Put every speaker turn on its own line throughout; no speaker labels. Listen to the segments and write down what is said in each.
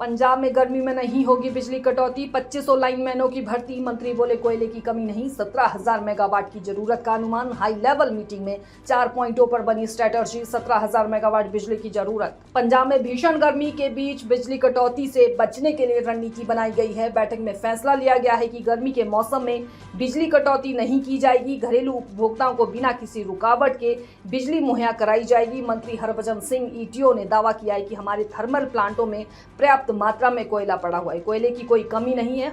पंजाब में गर्मी में नहीं होगी बिजली कटौती, 2500 लाइनमैनों की भर्ती, मंत्री बोले कोयले की कमी नहीं, 17,000 मेगावाट की जरूरत का अनुमान। हाई लेवल मीटिंग में 4 पॉइंटों पर बनी स्ट्रेटर्जी, 17,000 मेगावाट बिजली की जरूरत। पंजाब में भीषण गर्मी के बीच बिजली कटौती से बचने के लिए रणनीति बनाई गई है। बैठक में फैसला लिया गया है कि गर्मी के मौसम में बिजली कटौती नहीं की जाएगी, घरेलू उपभोक्ताओं को बिना किसी रुकावट के बिजली मुहैया कराई जाएगी। मंत्री हरभजन सिंह ईटीओ ने दावा किया है कि हमारे थर्मल प्लांटों में पर्याप्त मात्रा में कोयला पड़ा हुआ है, कोयले की कोई कमी नहीं है।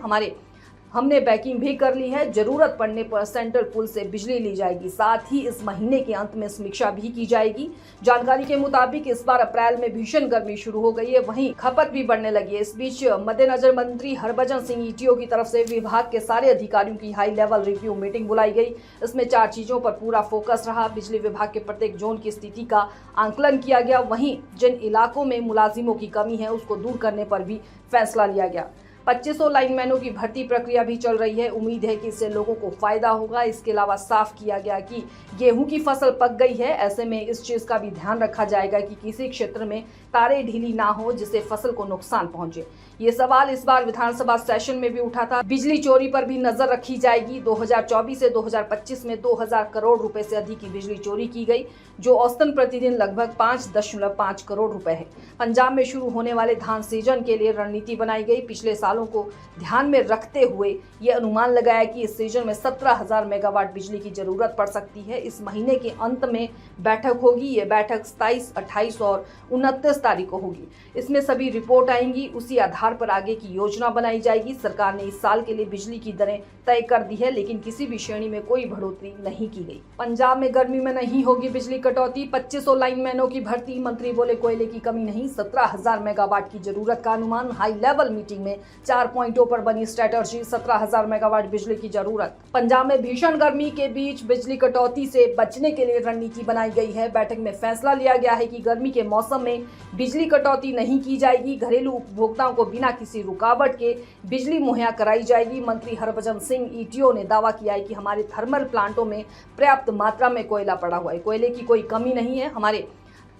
हमने बैकिंग भी कर ली है, जरूरत पड़ने पर सेंट्रल पूल से बिजली ली जाएगी। साथ ही इस महीने के अंत में समीक्षा भी की जाएगी। जानकारी के मुताबिक इस बार अप्रैल में भीषण गर्मी शुरू हो गई है, वहीं खपत भी बढ़ने लगी है। इस बीच मद्देनजर मंत्री हरभजन सिंह ईटीओ की तरफ से विभाग के सारे अधिकारियों की हाई लेवल रिव्यू मीटिंग बुलाई गई। इसमें 4 चीजों पर पूरा फोकस रहा। बिजली विभाग के प्रत्येक जोन की स्थिति का आंकलन किया गया, वहीं जिन इलाकों में मुलाजिमों की कमी है उसको दूर करने पर भी फैसला लिया गया। 2500 लाइनमैनों की भर्ती प्रक्रिया भी चल रही है। उम्मीद है कि इससे लोगों को फायदा होगा। इसके अलावा साफ किया गया कि गेहूं की फसल पक गई है, ऐसे में इस चीज का भी ध्यान रखा जाएगा कि किसी क्षेत्र में तारें ढीली ना हो जिससे फसल को नुकसान पहुंचे। ये सवाल इस बार विधानसभा सेशन में भी उठा था। बिजली चोरी पर भी नजर रखी जाएगी। 2024 से 2025 में 2000 करोड़ रुपए से अधिक की बिजली चोरी की गई, जो औसतन प्रतिदिन लगभग 5.5 करोड़ रुपए है। पंजाब में शुरू होने वाले धान सीजन के लिए रणनीति बनाई गई। पिछले सालों को ध्यान में रखते हुए ये अनुमान लगाया कि इस सीजन में 17,000 मेगावाट बिजली की जरूरत पड़ सकती है। इस महीने के अंत में बैठक होगी। ये बैठक 27, 28 और 29 तारीख को होगी। इसमें सभी रिपोर्ट आएंगी, उसी आधार पर आगे की योजना बनाई जाएगी। सरकार ने इस साल के लिए बिजली की दरें तय कर दी है, लेकिन किसी भी श्रेणी में कोई बढ़ोतरी नहीं की गई। पंजाब में गर्मी में नहीं होगी बिजली कटौती, 2500 लाइनमैनों की भर्ती, मंत्री बोले कोयले की कमी नहीं, 17,000 मेगावाट की जरूरत का अनुमान। हाई लेवल मीटिंग में 4 पॉइंटों पर बनी स्ट्रेटर्जी, 17,000 मेगावाट बिजली की जरूरत। पंजाब में भीषण गर्मी के बीच बिजली कटौती से बचने के लिए रणनीति बनाई गई है। बैठक में फैसला लिया गया है कि गर्मी के मौसम में बिजली कटौती नहीं की जाएगी, घरेलू उपभोक्ताओं को बिना किसी रुकावट के बिजली मुहैया कराई जाएगी। मंत्री हरभजन सिंह ईटीओ ने दावा किया है कि हमारे थर्मल प्लांटों में पर्याप्त मात्रा में कोयला पड़ा हुआ है, कोयले की कोई कमी नहीं है।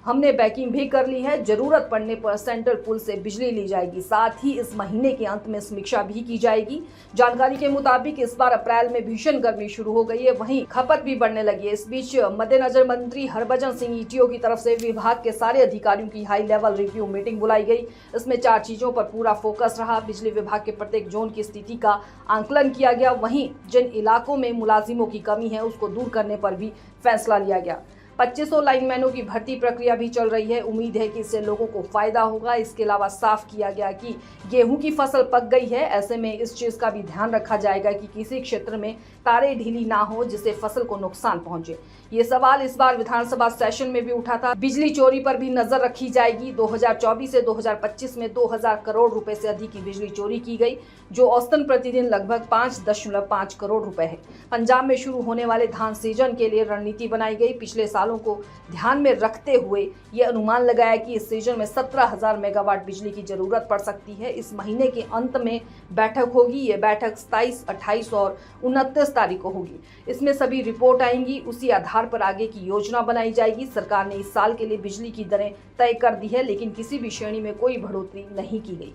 हमने बैकिंग भी कर ली है, जरूरत पड़ने पर सेंट्रल पूल से बिजली ली जाएगी। साथ ही इस महीने के अंत में समीक्षा भी की जाएगी। जानकारी के मुताबिक इस बार अप्रैल में भीषण गर्मी शुरू हो गई है, वहीं खपत भी बढ़ने लगी है। इस बीच मद्देनजर मंत्री हरभजन सिंह ईटीओ की तरफ से विभाग के सारे अधिकारियों की हाई लेवल रिव्यू मीटिंग बुलाई गई। इसमें 4 चीजों पर पूरा फोकस रहा। बिजली विभाग के प्रत्येक जोन की स्थिति का आंकलन किया गया, वहीं जिन इलाकों में मुलाजिमों की कमी है उसको दूर करने पर भी फैसला लिया गया। 2500 लाइनमैनों की भर्ती प्रक्रिया भी चल रही है। उम्मीद है कि इससे लोगों को फायदा होगा। इसके अलावा साफ किया गया कि गेहूं की फसल पक गई है, ऐसे में इस चीज का भी ध्यान रखा जाएगा कि किसी क्षेत्र में तारें ढीली ना हो जिससे फसल को नुकसान पहुंचे। ये सवाल इस बार विधानसभा सेशन में भी उठा था। बिजली चोरी पर भी नजर रखी जाएगी। 2024 से 2025 में 2000 करोड़ रुपए से अधिक की बिजली चोरी की गई, जो औसतन प्रतिदिन लगभग 5.5 करोड़ रुपए है। पंजाब में शुरू होने वाले धान सीजन के लिए रणनीति बनाई गई। पिछले सालों को ध्यान में रखते हुए ये अनुमान लगाया कि इस सीजन में 17,000 मेगावाट बिजली की जरूरत पड़ सकती है। इस महीने के अंत में बैठक होगी। ये बैठक 27, 28 और 29 तारीख को होगी। इसमें सभी रिपोर्ट आएंगी, उसी आधार पर आगे की योजना बनाई जाएगी। सरकार ने इस साल के लिए बिजली की दरें तय कर दी है, लेकिन किसी भी श्रेणी में कोई बढ़ोतरी नहीं की गई।